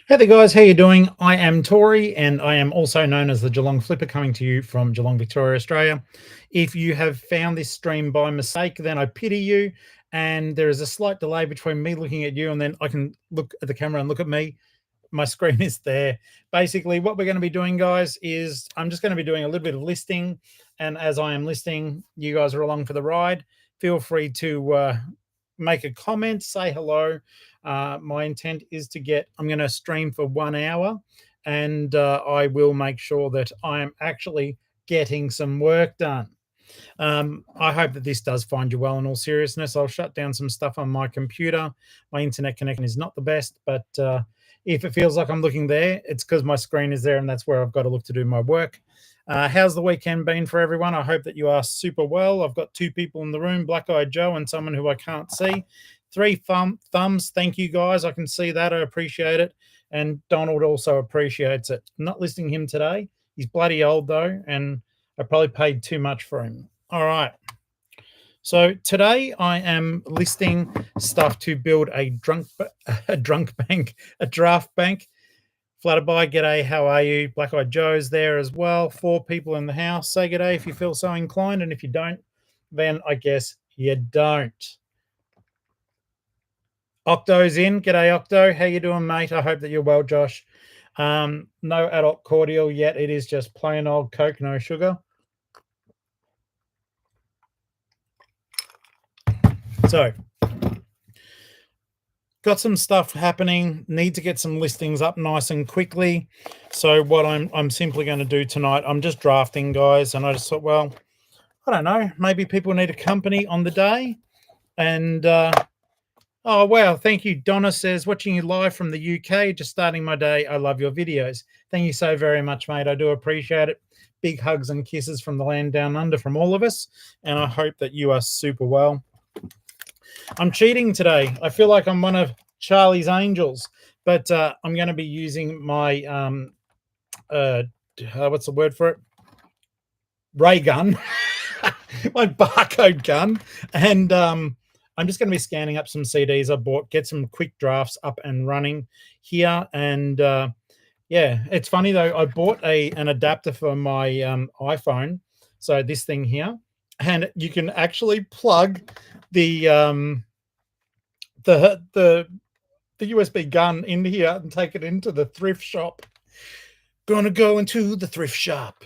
Hey there guys, how you doing? I am Tori and I am also known as the Geelong-Flipper, coming to you from Geelong, Victoria, Australia. If you have found this stream by mistake, then I pity you, and there is a slight delay between me looking at you and then I can look at the camera and look at me. My screen is there. Basically, what we're going to be doing, guys, is I'm just going to be doing a little bit of listing, and as I am listing, you guys are along for the ride. Feel free to make a comment, say hello. My intent is I'm going to stream for 1 hour, and I will make sure that I am actually getting some work done. I hope that this does find you well. In all seriousness, I'll shut down some stuff on my computer. My internet connection is not the best, but if it feels like I'm looking there, it's because my screen is there and that's where I've got to look to do my work. How's the weekend been for everyone? I hope that you are super well. I've got two people in the room, Black-Eyed Joe and someone who I can't see. Three thumbs. Thank you, guys. I can see that. I appreciate it. And Donald also appreciates it. I'm not listing him today. He's bloody old, though, and I probably paid too much for him. All right. So today I am listing stuff to build a draft bank. Flutterby, g'day, how are you? Black-Eyed Joe's there as well. 4 people in the house. Say g'day if you feel so inclined, and if you don't, then I guess you don't. Octo's in. G'day, Octo. How you doing, mate? I hope that you're well, Josh. No adult cordial yet. It is just plain old Coke, no sugar. So, got some stuff happening. Need to get some listings up nice and quickly. So what I'm simply going to do tonight, I'm just drafting, guys, and I just thought, well, I don't know, maybe people need a company on the day. And oh wow, thank you. Donna says, watching you live from the UK, just starting my day. I love your videos. Thank you so very much, mate. I do appreciate it. Big hugs and kisses from the land down under from all of us, and I hope that you are super well. I'm cheating today. I feel like I'm one of Charlie's Angels, but I'm going to be using my what's the word for it? Ray gun, my barcode gun, and I'm just going to be scanning up some CDs I bought, get some quick drafts up and running here. And yeah, it's funny though. I bought an adapter for my iPhone, so this thing here, and you can actually plug the USB gun in here and take it into the thrift shop. Gonna go into the thrift shop.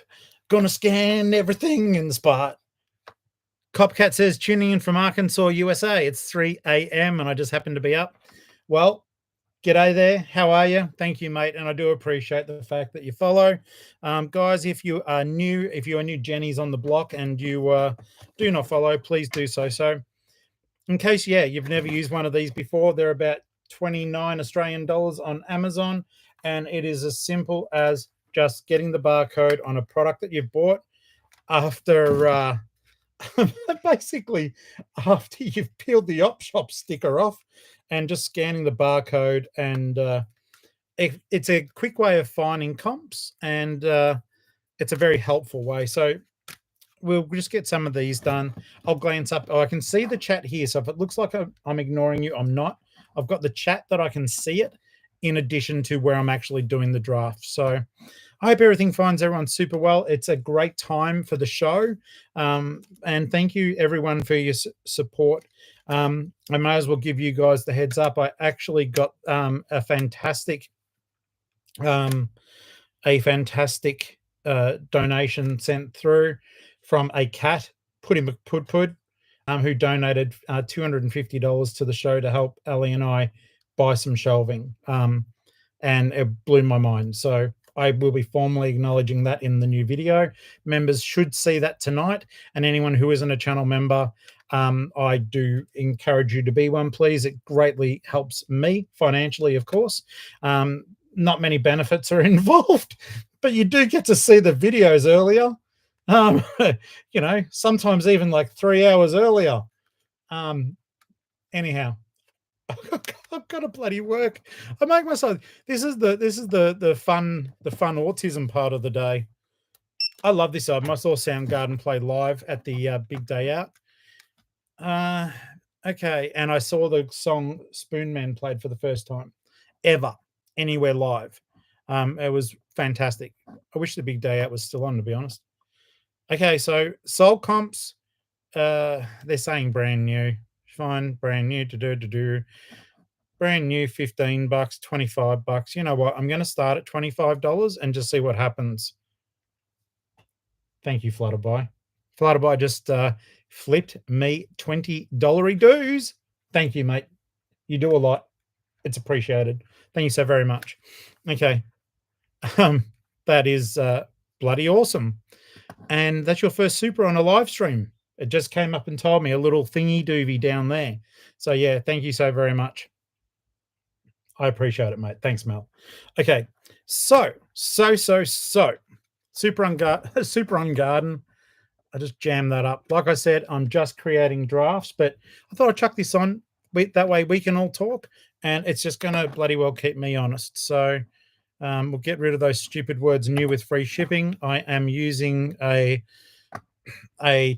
Gonna scan everything in the spot. Copcat says, tuning in from Arkansas, USA. It's 3 a.m. and I just happen to be up. Well, g'day there. How are you? Thank you, mate. And I do appreciate the fact that you follow. Guys, if you are new Jenny's on the block and you do not follow, please do so. So in case, you've never used one of these before, they're about 29 Australian dollars on Amazon. And it is as simple as just getting the barcode on a product that you've bought after basically after you've peeled the op shop sticker off, and just scanning the barcode. And it's a quick way of finding comps, and it's a very helpful way. So we'll just get some of these done. I'll glance up. Oh, I can see the chat here. So if it looks like I'm ignoring you, I'm not. I've got the chat that I can see it in addition to where I'm actually doing the draft. So I hope everything finds everyone super well. It's a great time for the show. And thank you everyone for your support. I may as well give you guys the heads up. I actually got a fantastic donation sent through from a cat, Put, who donated $250 to the show to help Ellie and I buy some shelving. And it blew my mind. So I will be formally acknowledging that in the new video. Members should see that tonight. And anyone who isn't a channel member, I do encourage you to be one, please. It greatly helps me financially, of course. Not many benefits are involved, but you do get to see the videos earlier. Sometimes even like 3 hours earlier. Anyhow, I've got to bloody work. I make myself. This is the fun autism part of the day. I love this album. I saw Soundgarden play live at the Big Day Out. Okay, and I saw the song Spoon Man played for the first time ever. anywhere live. It was fantastic. I wish the big day out was still on, to be honest. Okay, so Soul Comps, they're saying brand new. Fine, brand new to do. Brand new, 15 bucks, 25 bucks. You know what? I'm going to start at $25 and just see what happens. Thank you, Flutterby. Flutterby just flipped me $20 dues. Thank you, mate. You do a lot. It's appreciated. Thank you so very much. Okay. That is bloody awesome. And that's your first super on a live stream. It just came up and told me a little thingy doovy down there. So yeah, thank you so very much. I appreciate it, mate. Thanks, Mel. Okay, so super on super on garden. I just jammed that up. Like I said, I'm just creating drafts, but I thought I'd chuck this on. That way we can all talk, and it's just going to bloody well keep me honest. So we'll get rid of those stupid words. New with free shipping. I am using a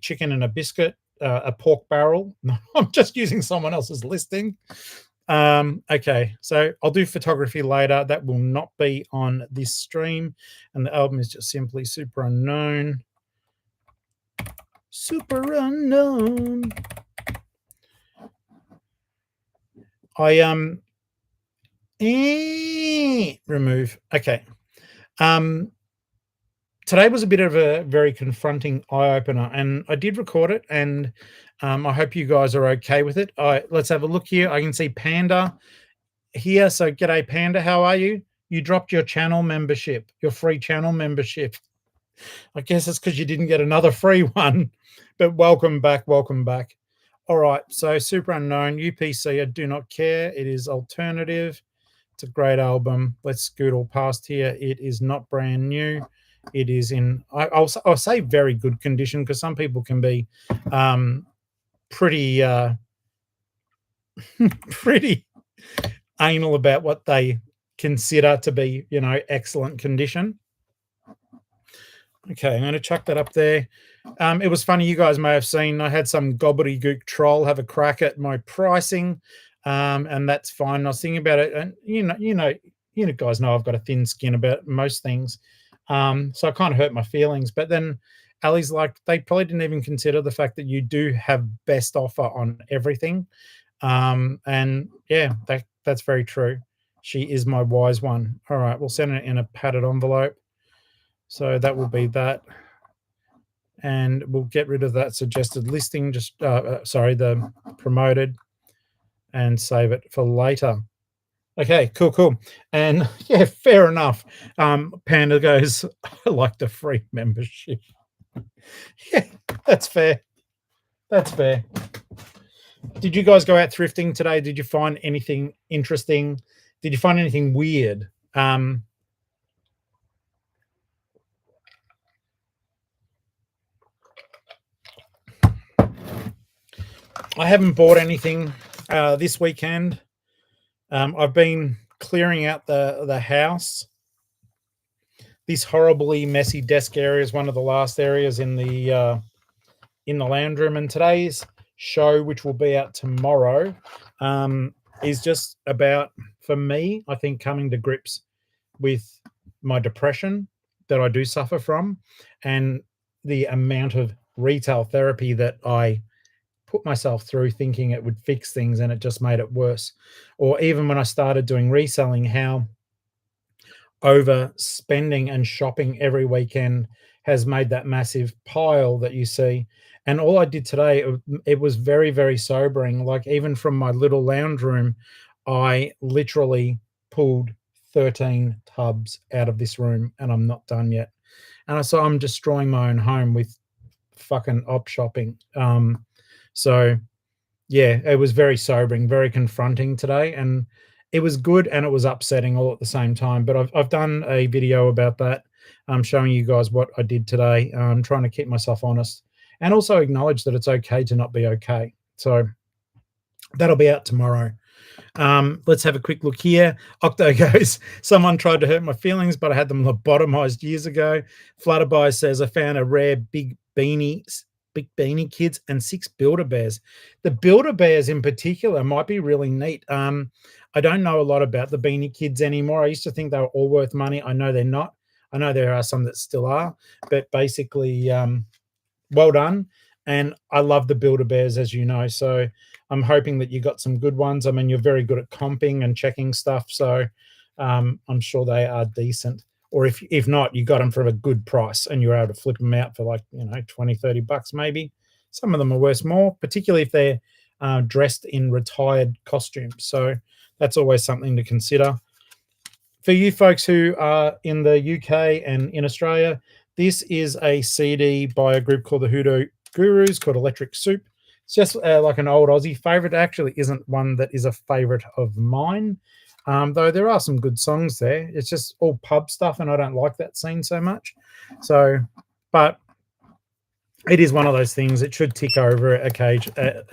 chicken and a biscuit, a pork barrel. I'm just using someone else's listing. Okay, so I'll do photography later. That will not be on this stream, and the album is just simply Super Unknown. Super Unknown. I remove. Okay. Today was a bit of a very confronting eye opener, and I did record it, and I hope you guys are okay with it. Let's have a look here. I can see Panda here. So g'day, Panda. How are you? You dropped your channel membership, your free channel membership. I guess it's because you didn't get another free one, but welcome back. Welcome back. All right. So Super Unknown, UPC, I do not care. It is alternative. It's a great album. Let's scoot all past here. It is not brand new. It is in, I'll say very good condition, because some people can be pretty pretty anal about what they consider to be, excellent condition. Okay, I'm going to chuck that up there. It was funny, you guys may have seen, I had some gobbledygook troll have a crack at my pricing, and that's fine. I was thinking about it, and you guys know I've got a thin skin about most things, so I kind of hurt my feelings. But then Ali's like, they probably didn't even consider the fact that you do have best offer on everything, and yeah, that's very true. She is my wise one. All right, we'll send it in a padded envelope. So that will be that. And we'll get rid of that suggested listing, the promoted, and save it for later. Okay, cool. And yeah, fair enough. Panda goes, I like the free membership. Yeah, that's fair. That's fair. Did you guys go out thrifting today? Did you find anything interesting? Did you find anything weird? I haven't bought anything this weekend. I've been clearing out the house. This horribly messy desk area is one of the last areas in the lounge room. And today's show, which will be out tomorrow, is just about, for me, I think, coming to grips with my depression that I do suffer from, and the amount of retail therapy that I put myself through thinking it would fix things, and it just made it worse. Or even when I started doing reselling, how overspending and shopping every weekend has made that massive pile that you see. And all I did today, it was very, very sobering. Like, even from my little lounge room, I literally pulled 13 tubs out of this room, and I'm not done yet. And so I'm destroying my own home with fucking op shopping. So yeah, it was very sobering, very confronting today, and it was good and it was upsetting all at the same time. But I've done a video about that. I'm showing you guys what I did today. I'm trying to keep myself honest and also acknowledge that it's okay to not be okay. So that'll be out tomorrow. Let's have a quick look here. Octo goes, someone tried to hurt my feelings, but I had them lobotomized years ago. Flutterby says, I found a rare big beanie kids and 6 Builder Bears. The Builder Bears in particular might be really neat. I don't know a lot about the Beanie Kids anymore. I used to think they were all worth money. I know they're not. I know there are some that still are, but basically, well done. And I love the Builder Bears, as you know. So I'm hoping that you got some good ones. I mean, you're very good at comping and checking stuff. So I'm sure they are decent. Or if not, you got them for a good price and you're able to flip them out for like, 20, $30 maybe. Some of them are worth more, particularly if they're dressed in retired costumes. So that's always something to consider. For you folks who are in the UK and in Australia, this is a CD by a group called the Hoodoo Gurus called Electric Soup. It's just like an old Aussie favorite. It actually isn't one that is a favorite of mine, though there are some good songs there. It's just all pub stuff, and I don't like that scene so much. So, but it is one of those things. It should tick over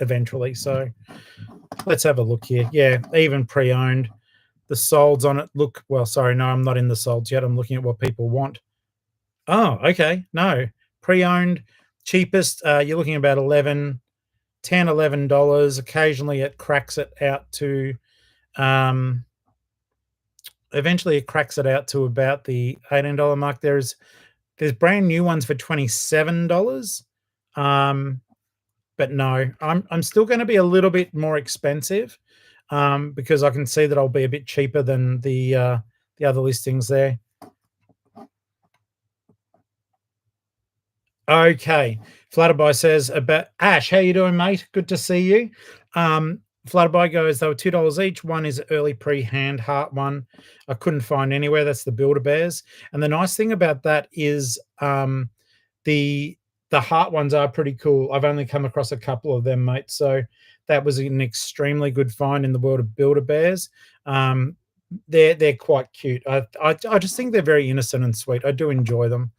eventually. So let's have a look here. Yeah, even pre-owned. The solds on it look, well, sorry, no, I'm not in the solds yet. I'm looking at what people want. Oh, okay. No, pre-owned, cheapest, you're looking about 11, 10, $11. Occasionally it cracks it out to, um, eventually it cracks it out to about the $18 mark. There's brand new ones for $27. Um, but no, I'm still going to be a little bit more expensive, because I can see that I'll be a bit cheaper than the other listings there. Okay, Flutterby says about Ash. How you doing, mate? Good to see you. Flutterby goes, they were $2 each. One is early pre-hand heart one. I couldn't find anywhere. That's the Builder Bears. And the nice thing about that is the heart ones are pretty cool. I've only come across a couple of them, mate. So that was an extremely good find in the world of Builder Bears. They're quite cute. I just think they're very innocent and sweet. I do enjoy them.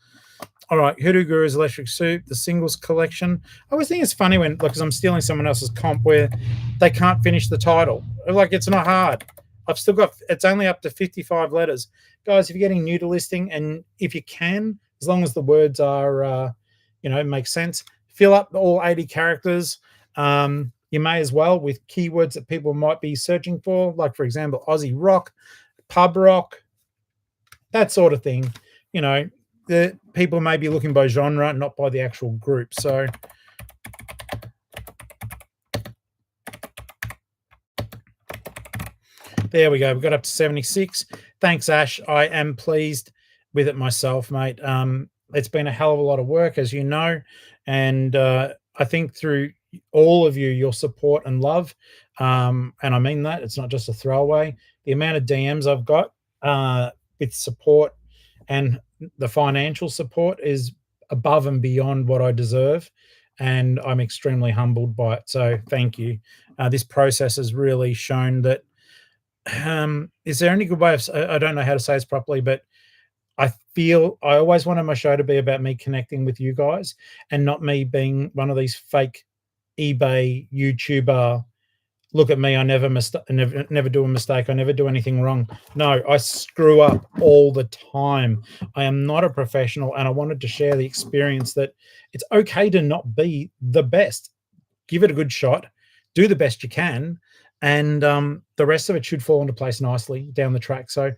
All right, Hoodoo Guru's Electric Soup, the singles collection. I always think it's funny when, because I'm stealing someone else's comp, where they can't finish the title. Like, it's not hard. I've still got, it's only up to 55 letters. Guys, if you're getting new to listing, and if you can, as long as the words are, make sense, fill up all 80 characters. You may as well with keywords that people might be searching for, like, for example, Aussie rock, pub rock, that sort of thing. The people may be looking by genre, not by the actual group. So there we go. We got up to 76. Thanks, Ash. I am pleased with it myself, mate. It's been a hell of a lot of work, as you know, and I think through all of you, your support and love, and I mean that, it's not just a throwaway. The amount of DMs I've got with support and the financial support is above and beyond what I deserve, and I'm extremely humbled by it. So thank you. This process has really shown that. Is there any good way of? I don't know how to say this properly, but I feel I always wanted my show to be about me connecting with you guys, and not me being one of these fake eBay YouTuber. Look at me, I never do a mistake. I never do anything wrong. No, I screw up all the time. I am not a professional, and I wanted to share the experience that it's okay to not be the best. Give it a good shot, do the best you can, and the rest of it should fall into place nicely down the track. So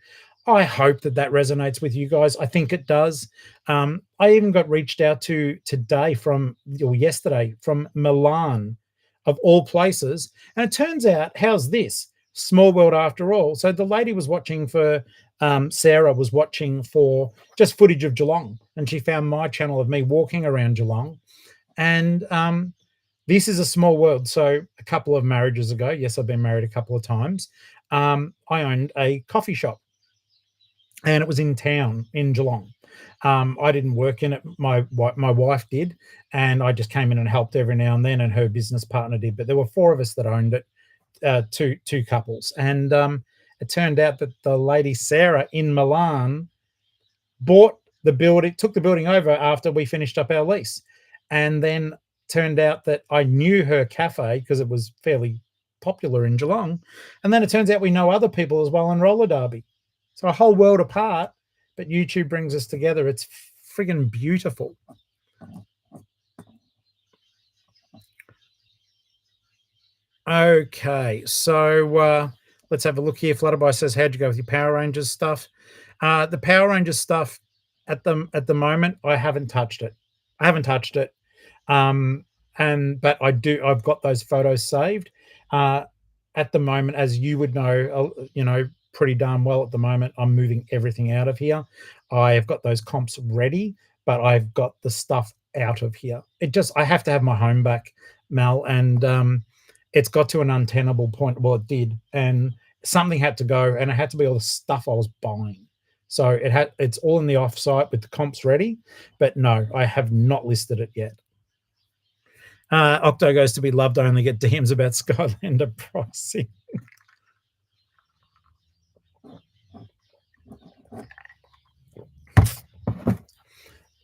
I hope that resonates with you guys. I think it does. I even got reached out to today yesterday from Milan, of all places. And it turns out, how's this? Small world after all. So the lady was watching for, Sarah was watching for just footage of Geelong, and she found my channel of me walking around Geelong. And this is a small world. So a couple of marriages ago, yes, I've been married a couple of times, I owned a coffee shop, and it was in town in Geelong. I didn't work in it. My wife did, and I just came in and helped every now and then, and her business partner did. But there were four of us that owned it, two couples, and it turned out that the lady Sarah in Milan bought the building, took the building over after we finished up our lease, and then turned out that I knew her cafe because it was fairly popular in Geelong, and then it turns out we know other people as well in roller derby. So a whole world apart, but YouTube brings us together. It's friggin' beautiful. Okay, so Let's have a look here. Flutterby says, "How'd you go with your Power Rangers stuff?" The Power Rangers stuff at the moment, I haven't touched it. I haven't touched it. Um, and but I do. I've got those photos saved. Uh, at the moment, as you would know, pretty darn well at the moment, I'm moving everything out of here. I have got those comps ready, but I've got the stuff out of here. I have to have my home back, Mel, and it's got to an untenable point. Well, it did, and something had to go, and it had to be all the stuff I was buying. So it's all in the offsite with the comps ready, but no, I have not listed it yet. Octo goes to be loved. I only get DMs about Skylander pricing.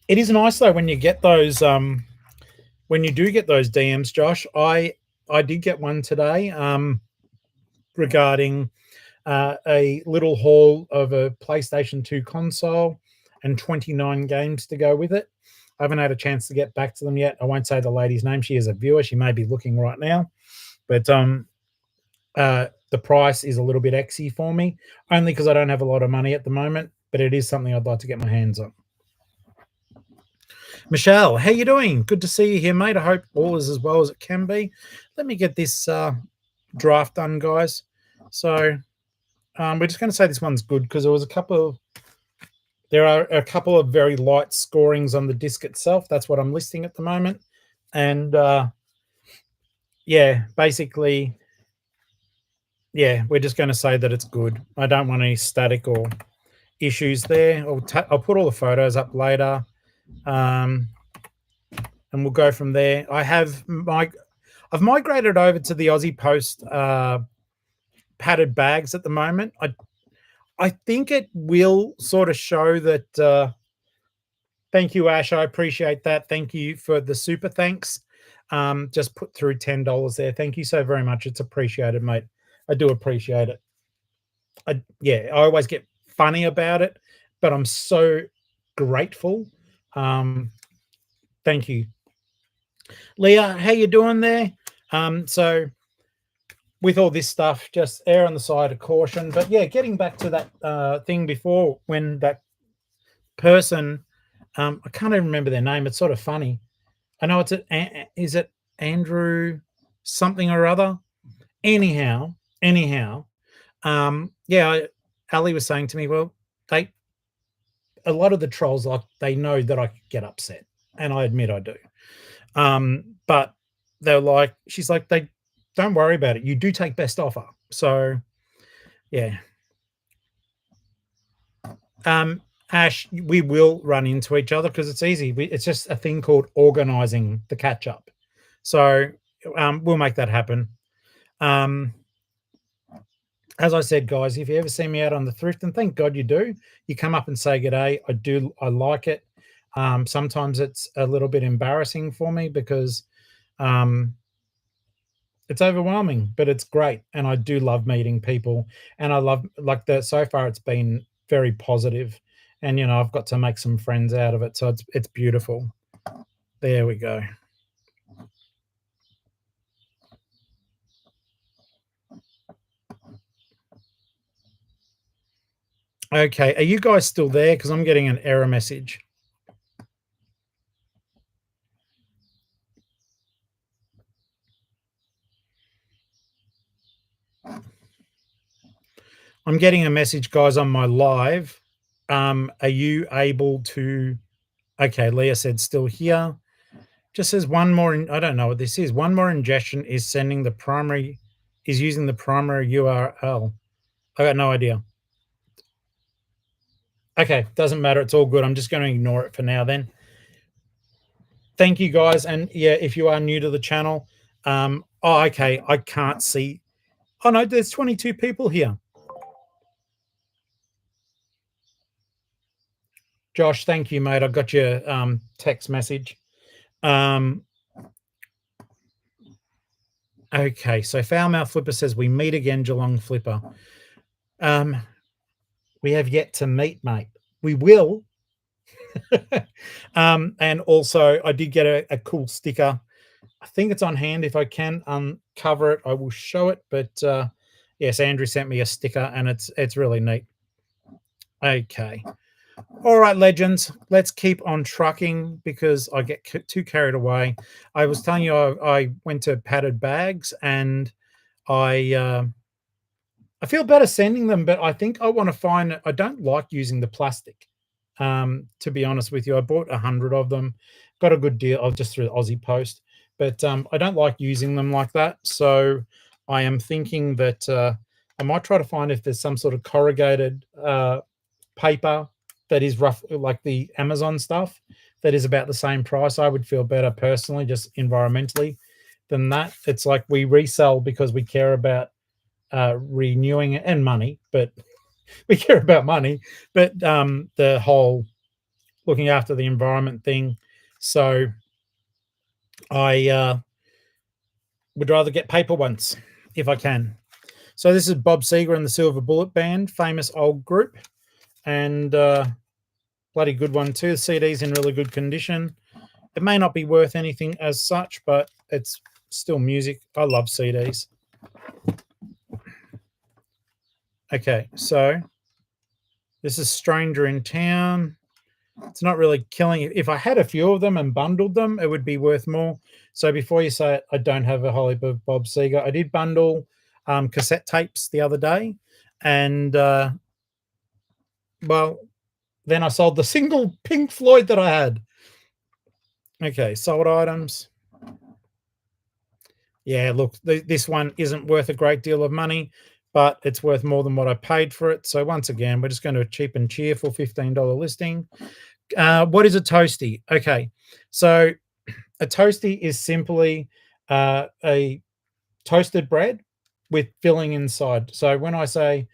It is nice though when you get those when you do get those DMs, Josh. I did get one today regarding a little haul of a PlayStation 2 console and 29 games to go with it. I haven't had a chance to get back to them yet. I won't say the lady's name. She is a viewer. She may be looking right now, but the price is a little bit exy for me, only because I don't have a lot of money at the moment. But it is something I'd like to get my hands on. Michelle, how you doing? Good to see you here, mate. I hope all is as well as it can be. Let me get this draft done, guys. So we're just going to say this one's good because there are a couple of very light scorings on the disc itself. That's what I'm listing at the moment. And yeah, basically, yeah, we're just going to say that it's good. I don't want any static or issues there. I'll put all the photos up later. And we'll go from there. I've migrated over to the Aussie Post padded bags at the moment. I think it will sort of show that. Thank you, Ash. I appreciate that. Thank you for the super thanks. Just put through $10 there. Thank you so very much. It's appreciated, mate. I do appreciate it. I always get funny about it, but I'm so grateful. Thank you. Leah, how you doing there? So with all this stuff, just err on the side of caution. But yeah, getting back to that thing before when that person, I can't even remember their name. It's sort of funny. I know is it Andrew something or other? Anyhow, yeah, Ali was saying to me, well, a lot of the trolls, like, they know that I get upset, and I admit I do. But they're like, she's like, they don't worry about it. You do take best offer. So yeah. Ash, we will run into each other because it's easy. It's just a thing called organizing the catch up. So we'll make that happen. As I said, guys, if you ever see me out on the thrift, and thank God you do, you come up and say g'day. I like it. Sometimes it's a little bit embarrassing for me because it's overwhelming, but it's great. And I do love meeting people, and I love, like, so far it's been very positive, and I've got to make some friends out of it. So it's beautiful. There we go. Okay, are you guys still there? Because I'm getting an error message. I'm getting a message, guys, on my live. Are you able to? Okay, Leah said still here. Just says one more. I don't know what this is. One more ingestion is using the primary URL. I got no idea. Okay, doesn't matter. It's all good. I'm just going to ignore it for now then. Thank you, guys. And yeah, if you are new to the channel, okay, I can't see. Oh no, there's 22 people here. Josh, thank you, mate. I got your text message. Okay, so Foulmouth Flipper says we meet again, Geelong-Flipper. We have yet to meet, mate. We will. And also, I did get a cool sticker. I think it's on hand. If I can uncover it, I will show it. But Yes, Andrew sent me a sticker, and it's really neat. Okay. All right, legends. Let's keep on trucking because I get too carried away. I was telling you I went to padded bags, and I I feel better sending them, but I think I want to find. I don't like using the plastic. To be honest with you, I bought 100 of them, got a good deal. I'll just through Aussie Post, but I don't like using them like that. So I am thinking that I might try to find if there's some sort of corrugated paper that is rough, like the Amazon stuff, that is about the same price. I would feel better personally, just environmentally, than that. It's like we resell because we care about renewing it and money, but we care about money, but the whole looking after the environment thing. So I would rather get paper ones if I can. So this is Bob Seger and the Silver Bullet Band, famous old group, and bloody good one too. The CD's in really good condition. It may not be worth anything as such, but it's still music. I love CDs. Okay, so this is Stranger in Town. It's not really killing it. If I had a few of them and bundled them, it would be worth more. So before you say it, I don't have a whole heap of Bob Seger. I did bundle cassette tapes the other day, and well, then I sold the single Pink Floyd that I had. Okay, sold items. Yeah, look, this one isn't worth a great deal of money, but it's worth more than what I paid for it. So once again, we're just going to a cheap and cheerful $15 listing. What is a toasty? Okay, so a toasty is simply a toasted bread with filling inside. So when I say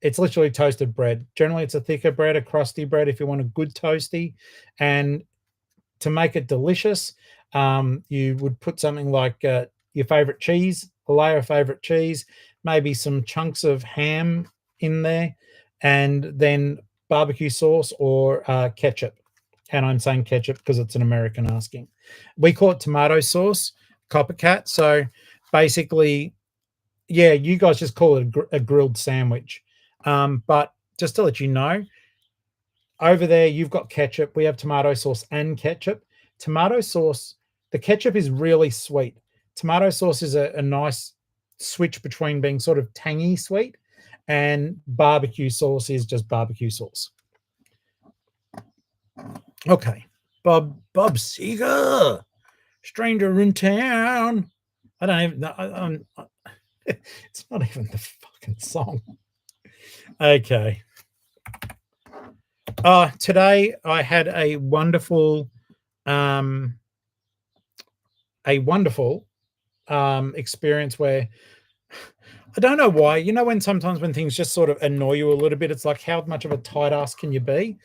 it's literally toasted bread, generally it's a thicker bread, a crusty bread if you want a good toasty. And to make it delicious, you would put something like your favorite cheese, a layer of favorite cheese, maybe some chunks of ham in there, and then barbecue sauce or ketchup. And I'm saying ketchup because it's an American asking. We call it tomato sauce, copycat. So basically, yeah, you guys just call it a grilled sandwich. But just to let you know, over there you've got ketchup. We have tomato sauce and ketchup. Tomato sauce, the ketchup is really sweet. Tomato sauce is a nice switch between being sort of tangy sweet, and barbecue sauce is just barbecue sauce. Okay. Bob Seger, Stranger in Town. I don't even know. It's not even the fucking song. Okay. Today I had a wonderful experience where I don't know why. You know, when sometimes when things just sort of annoy you a little bit, it's like, how much of a tight ass can you be?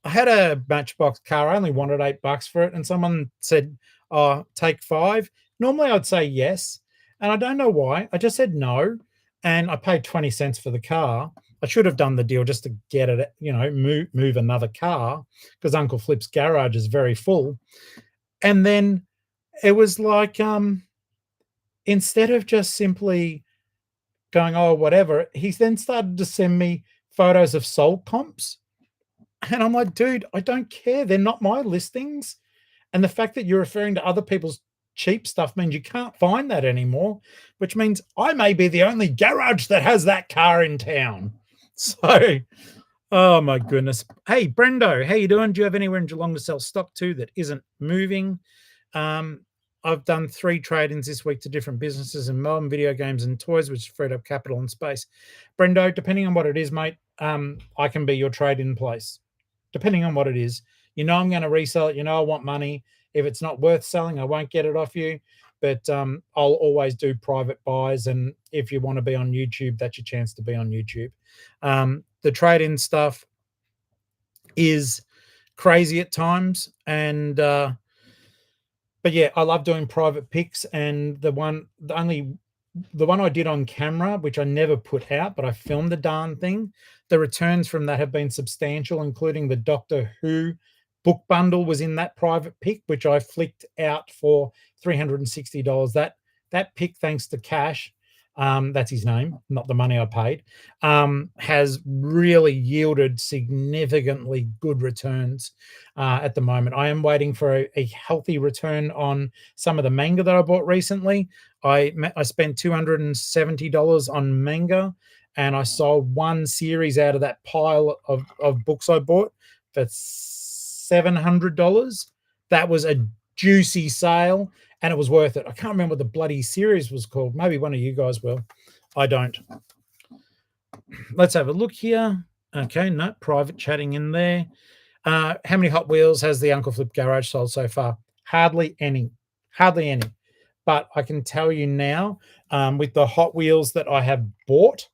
I had a Matchbox car. I only wanted $8 for it, and someone said, "Oh, take 5." Normally, I'd say yes, and I don't know why. I just said no, and I paid 20 cents for the car. I should have done the deal just to get it, move another car because Uncle Flip's garage is very full. And then it was like, instead of just simply going, "Oh, whatever," he then started to send me photos of sold comps. And I'm like, dude, I don't care. They're not my listings. And the fact that you're referring to other people's cheap stuff means you can't find that anymore, which means I may be the only garage that has that car in town. So, oh my goodness. Hey, Brendo, how you doing? Do you have anywhere in Geelong to sell stock to that isn't moving? I've done 3 trade-ins this week to different businesses in Melbourne, video games and toys, which freed up capital and space. Brendo, depending on what it is, mate, I can be your trade-in place. Depending on what it is. You know I'm going to resell it. You know I want money. If it's not worth selling, I won't get it off you. But I'll always do private buys. And if you want to be on YouTube, that's your chance to be on YouTube. The trade-in stuff is crazy at times. And but yeah, I love doing private picks. And the one I did on camera, which I never put out, but I filmed the darn thing. The returns from that have been substantial, including the Doctor Who book bundle was in that private pick, which I flicked out for $360. That pick, thanks to Cash, that's his name, not the money I paid, has really yielded significantly good returns at the moment. I am waiting for a healthy return on some of the manga that I bought recently. I spent $270 on manga, and I sold one series out of that pile of books I bought for $700. That was a juicy sale, and it was worth it. I can't remember what the bloody series was called. Maybe one of you guys will. I don't. Let's have a look here. Okay, no private chatting in there. How many Hot Wheels has the Uncle Flip Garage sold so far? Hardly any. Hardly any. But I can tell you now, with the Hot Wheels that I have bought,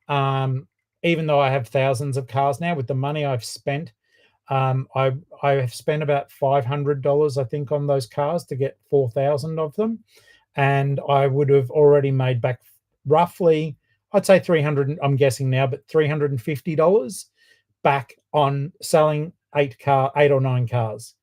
even though I have thousands of cars now, with the money I've spent, I have spent about $500, I think, on those cars to get 4,000 of them, and I would have already made back roughly, I'd say 300. I'm guessing now, but $350 back on selling eight or nine cars.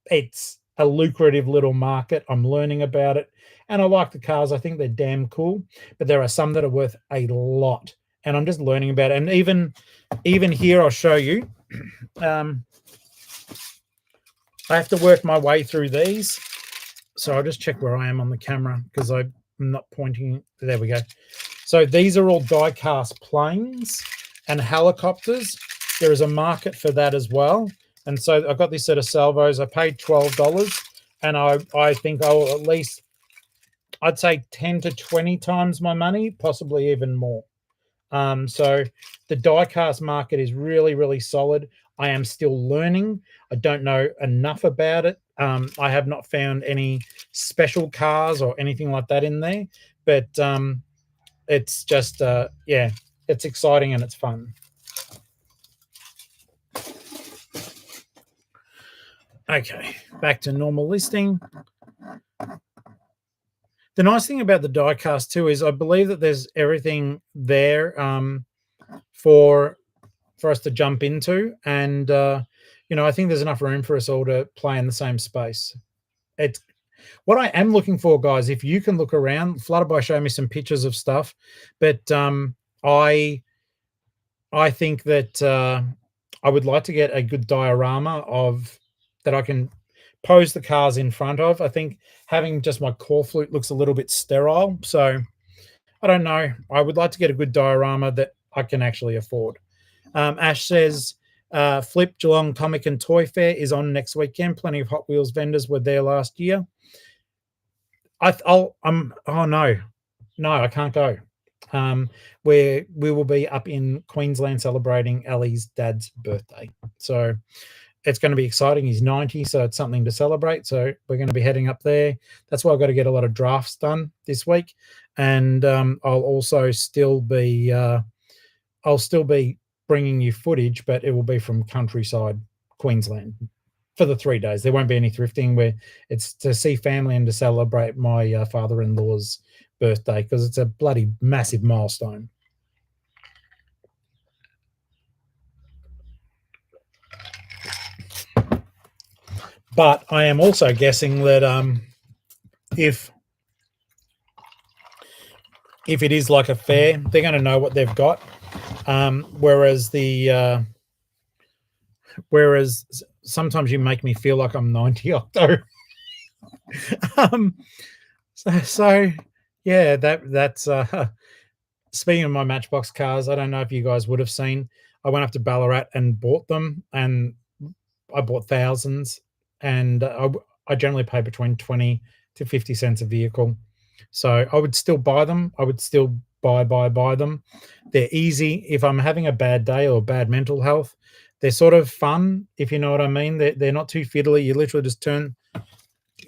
It's a lucrative little market. I'm learning about it, and I like the cars. I think they're damn cool, but there are some that are worth a lot, and I'm just learning about it. And even here, I'll show you. I have to work my way through these, so I'll just check where I am on the camera because I'm not pointing. There we go. So these are all die-cast planes and helicopters. There is a market for that as well. And so I got this set of salvos. I paid $12, and I think I will at least, I'd say 10 to 20 times my money, possibly even more. So the die-cast market is really, really solid. I am still learning. I don't know enough about it. I have not found any special cars or anything like that in there, but it's just, yeah, it's exciting and it's fun. Okay, back to normal listing. The nice thing about the diecast too is I believe that there's everything there for us to jump into, and I think there's enough room for us all to play in the same space. It's what I am looking for, guys. If you can look around, Flutterby show me some pictures of stuff, but I think that I would like to get a good diorama of that I can pose the cars in front of. I think having just my core flute looks a little bit sterile, so I don't know. I would like to get a good diorama that I can actually afford. Ash says, Flip Geelong Comic and Toy Fair is on next weekend. Plenty of Hot Wheels vendors were there last year. Oh no, I can't go. Where we will be up in Queensland celebrating Ellie's dad's birthday. So it's going to be exciting. He's 90, so it's something to celebrate. So we're going to be heading up there. That's why I've got to get a lot of drafts done this week. And I'll also still be bringing you footage, but it will be from countryside Queensland for the 3 days. There won't be any thrifting. Where it's to see family and to celebrate my father-in-law's birthday, because it's a bloody massive milestone. But I am also guessing that if it is like a fair, they're going to know what they've got. Whereas sometimes you make me feel like I'm 90, Octo. So yeah, that's speaking of my Matchbox cars. I don't know if you guys would have seen. I went up to Ballarat and bought them, and I bought thousands, and I generally pay between 20 to 50 cents a vehicle. So I would still buy them. I would still buy them. They're easy. If I'm having a bad day or bad mental health, they're sort of fun, if you know what I mean. They're not too fiddly. You literally just turn,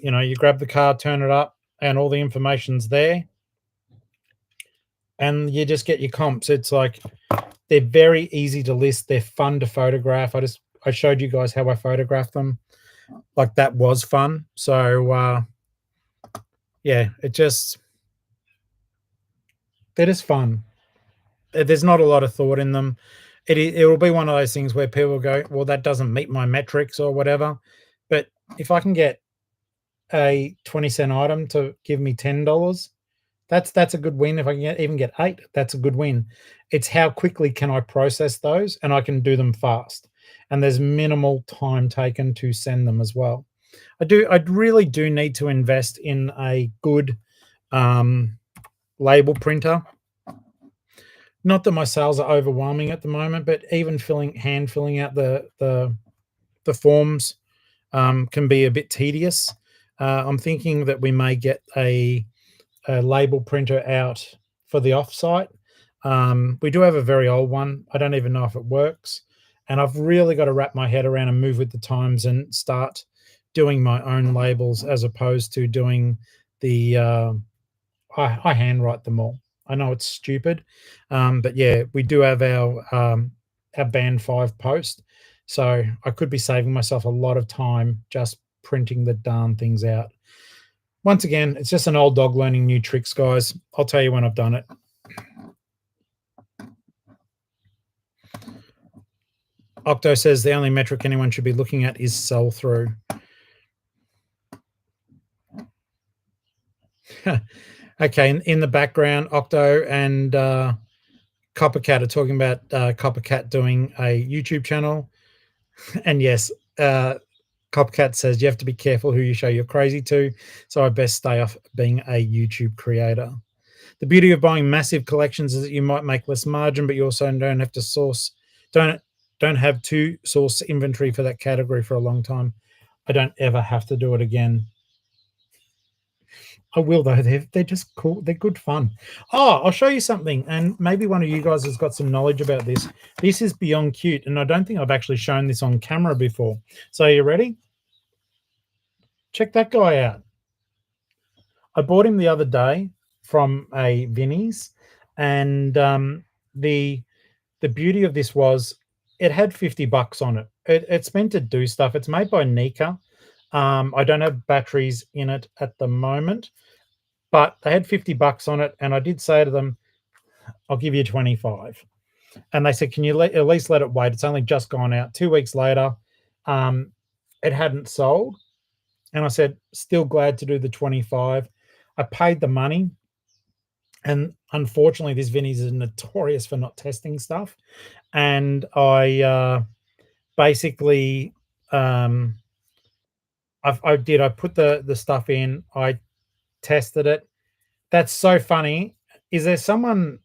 you grab the car, turn it up, and all the information's there. And you just get your comps. It's like they're very easy to list. They're fun to photograph. I showed you guys how I photographed them. Like, that was fun. So yeah, they're just fun. There's not a lot of thought in them. It will be one of those things where people go, well, that doesn't meet my metrics or whatever. But if I can get a 20-cent item to give me $10, That's a good win. If I can even get 8, that's a good win. It's how quickly can I process those, and I can do them fast, and there's minimal time taken to send them as well. I really do need to invest in a good, um, label printer. Not that my sales are overwhelming at the moment, but even hand filling out the forms, can be a bit tedious. I'm thinking that we may get a label printer out for the offsite. We do have a very old one. I don't even know if it works. And I've really got to wrap my head around and move with the times and start doing my own labels as opposed to doing the, I handwrite them all. I know it's stupid. But yeah, we do have our band 5 post. So I could be saving myself a lot of time just printing the darn things out. Once again, it's just an old dog learning new tricks, guys. I'll tell you when I've done it. Octo says the only metric anyone should be looking at is sell through. Okay, in the background, Octo and Coppercat are talking about Coppercat doing a YouTube channel. And yes, Coppercat says you have to be careful who you show you're crazy to, so I best stay off being a YouTube creator. The beauty of buying massive collections is that you might make less margin, but you also don't have to don't have to source inventory for that category for a long time. I don't ever have to do it again. I will though. They're just cool. They're good fun. Oh, I'll show you something, and maybe one of you guys has got some knowledge about this. This is beyond cute, and I don't think I've actually shown this on camera before. So are you ready? Check that guy out. I bought him the other day from a Vinnie's, and the beauty of this was it had $50 on it. It's meant to do stuff. It's made by Nika. I don't have batteries in it at the moment, but they had $50 on it, and I did say to them, "I'll give you 25." And they said, "Can you at least let it wait? It's only just gone out." 2 weeks later, it hadn't sold, and I said, "Still glad to do the 25." I paid the money, and unfortunately, this Vinnie's is notorious for not testing stuff. And I basically, I put the stuff in, I tested it. That's so funny. Is there someone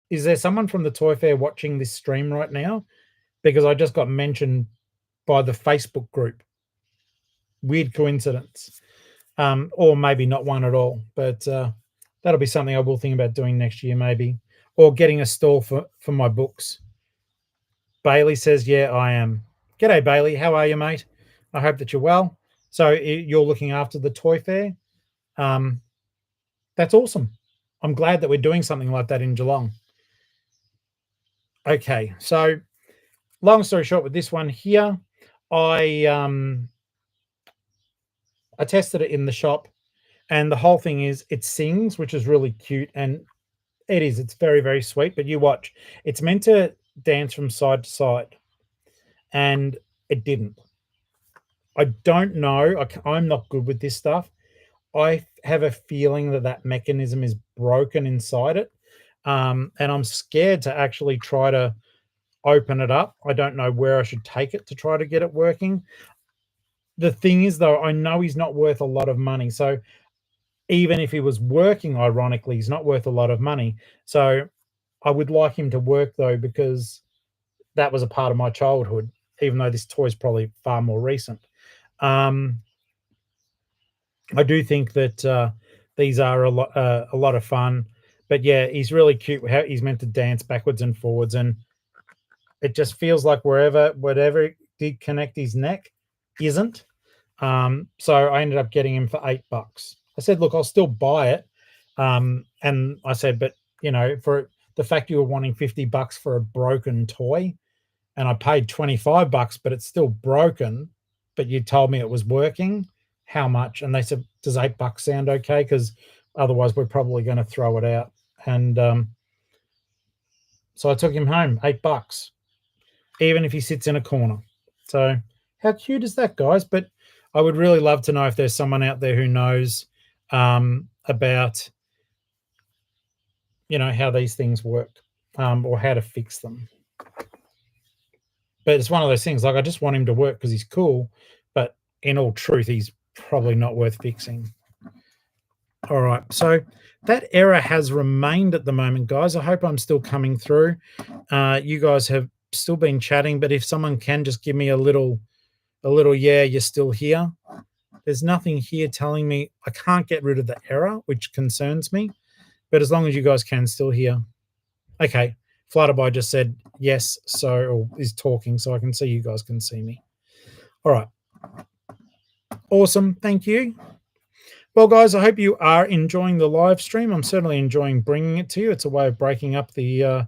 from the Toy Fair watching this stream right now? Because I just got mentioned by the Facebook group. Weird coincidence. Or maybe not one at all, but that'll be something I will think about doing next year, maybe, or getting a stall for my books. Bailey says, "Yeah, I am." G'day, Bailey. How are you, mate? I hope that you're well. So you're looking after the Toy Fair. That's awesome. I'm glad that we're doing something like that in Geelong. Okay, so long story short, with this one here, I tested it in the shop, and the whole thing is it sings, which is really cute, and it's very, very sweet. But you watch, it's meant to dance from side to side, and it didn't. I don't know. I'm not good with this stuff. I have a feeling that mechanism is broken inside it, and I'm scared to actually try to open it up. I don't know where I should take it to try to get it working. The thing is, though, I know he's not worth a lot of money. So even if he was working, ironically, he's not worth a lot of money. So I would like him to work, though, because that was a part of my childhood, even though this toy is probably far more recent. I do think that these are a lot of fun. But yeah, he's really cute. How he's meant to dance backwards and forwards, and it just feels like whatever did connect his neck isn't. So I ended up getting him for $8. I said, "Look, I'll still buy it." And I said, "But for the fact you were wanting $50 for a broken toy, and I paid $25, but it's still broken, but you told me it was working. How much?" And they said, "Does $8 sound okay? Because otherwise we're probably going to throw it out." And so I took him home, $8, even if he sits in a corner. So how cute is that, guys? But I would really love to know if there's someone out there who knows about how these things work, or how to fix them. But it's one of those things, like, I just want him to work because he's cool, but in all truth, he's probably not worth fixing. All right, so that error has remained at the moment, guys. I hope I'm still coming through. You guys have still been chatting, but if someone can just give me a little, yeah, you're still here. There's nothing here telling me I can't get rid of the error, which concerns me. But as long as you guys can still hear. Okay, Flutterby just said yes, or is talking, so I can see you guys can see me. All right. Awesome. Thank you. Well, guys, I hope you are enjoying the live stream. I'm certainly enjoying bringing it to you. It's a way of breaking up the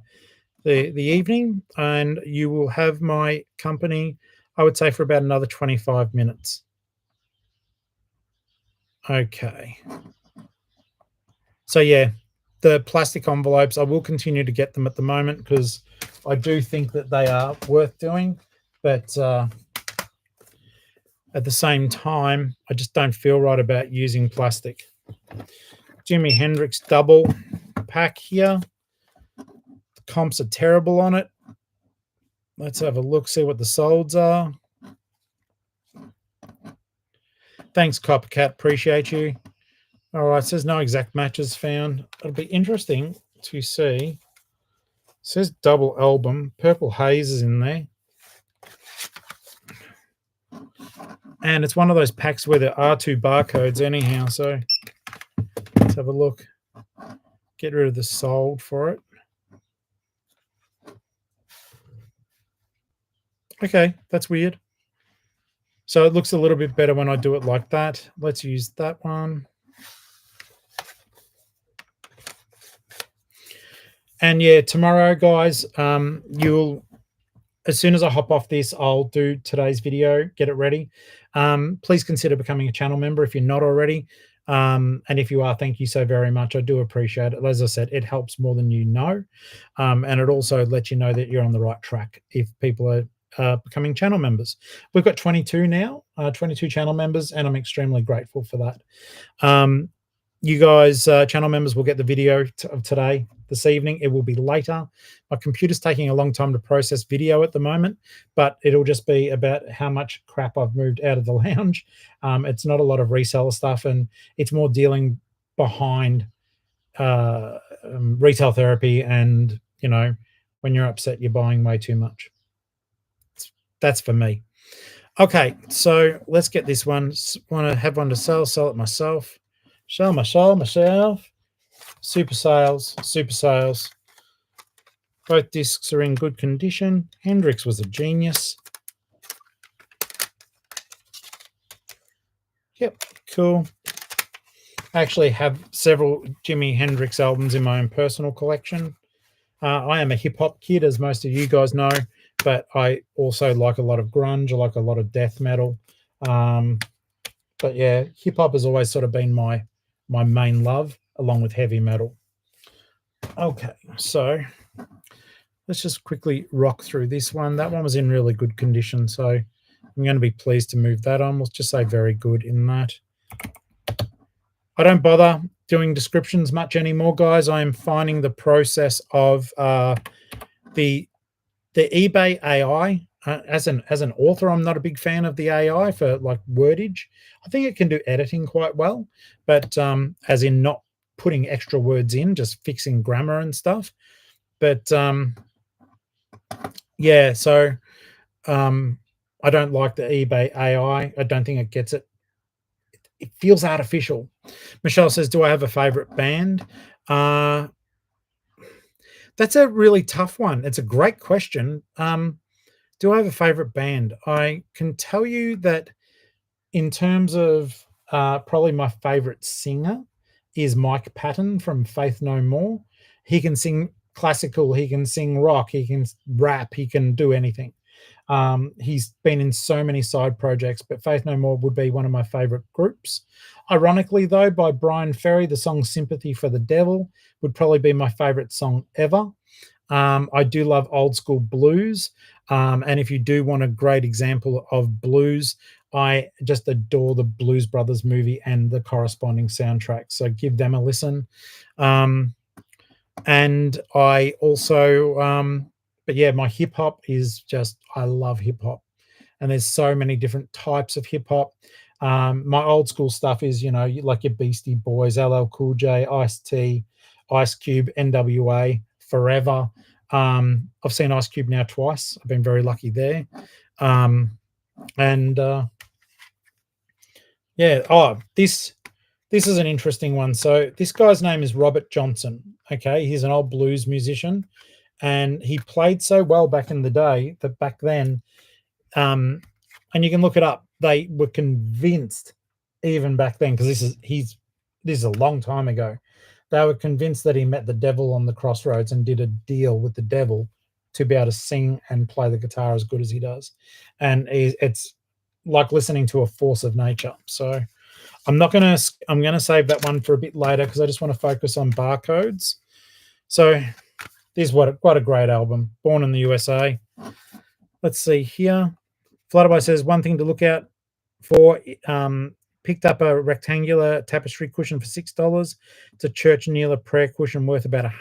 evening, and you will have my company, I would say, for about another 25 minutes. Okay. So, yeah, the plastic envelopes, I will continue to get them at the moment because I do think that they are worth doing. But at the same time, I just don't feel right about using plastic. Jimi Hendrix double pack here. The comps are terrible on it. Let's have a look, see what the solds are. Thanks, Coppercat. Appreciate you. All right, it says no exact matches found. It'll be interesting to see. It says double album. Purple Haze is in there. And it's one of those packs where there are 2 barcodes anyhow. So let's have a look. Get rid of the sold for it. Okay, that's weird. So it looks a little bit better when I do it like that. Let's use that one. And yeah, tomorrow, guys, as soon as I hop off this, I'll do today's video, get it ready. Please consider becoming a channel member if you're not already. And if you are, thank you so very much. I do appreciate it. As I said, it helps more than you know. And it also lets you know that you're on the right track if people are becoming channel members. We've got 22 now, 22 channel members, and I'm extremely grateful for that. You guys, channel members, will get the video of today, this evening. It will be later. My computer's taking a long time to process video at the moment, but it'll just be about how much crap I've moved out of the lounge. It's not a lot of reseller stuff, and it's more dealing behind retail therapy and, when you're upset, you're buying way too much. That's for me. Okay, so let's get this one. Want to have one to sell it myself. Sell myself. Super sales. Both discs are in good condition. Hendrix was a genius. Yep, cool. I actually have several Jimi Hendrix albums in my own personal collection. I am a hip-hop kid, as most of you guys know, but I also like a lot of grunge. I like a lot of death metal. But yeah, hip-hop has always sort of been my main love, along with heavy metal. Okay, so let's just quickly rock through this one. That one was in really good condition, so I'm going to be pleased to move that on. We'll just say very good in that. I don't bother doing descriptions much anymore, guys. I am finding the process of the eBay AI. As an author, I'm not a big fan of the AI for like wordage. I think it can do editing quite well, but as in not putting extra words in, just fixing grammar and stuff. But yeah, so I don't like the eBay AI. I don't think it gets it. It feels artificial. Michelle says, do I have a favorite band? That's a really tough one. It's a great question. Do I have a favorite band? I can tell you that in terms of probably my favorite singer is Mike Patton from Faith No More. He can sing classical, he can sing rock, he can rap, he can do anything. He's been in so many side projects, but Faith No More would be one of my favorite groups. Ironically, though, by Brian Ferry, the song Sympathy for the Devil would probably be my favorite song ever. I do love old school blues. And if you do want a great example of blues, I just adore the Blues Brothers movie and the corresponding soundtrack. So give them a listen. And I also, but yeah, my hip hop is just, I love hip hop. And there's so many different types of hip hop. My old school stuff is, like your Beastie Boys, LL Cool J, Ice T, Ice Cube, NWA, Forever. I've seen Ice Cube now twice. I've been very lucky there. And yeah, this is an interesting one. So this guy's name is Robert Johnson. Okay, he's an old blues musician, and he played so well back in the day that back then, and you can look it up. They were convinced, even back then, because this is a long time ago. They were convinced that he met the devil on the crossroads and did a deal with the devil to be able to sing and play the guitar as good as he does. And it's like listening to a force of nature. So I'm gonna save that one for a bit later because I just want to focus on barcodes. So this is what a great album. Born in the USA. Let's see here. Flutterby says one thing to look out for. Picked up a rectangular tapestry cushion for $6. It's a Church Kneeler prayer cushion worth about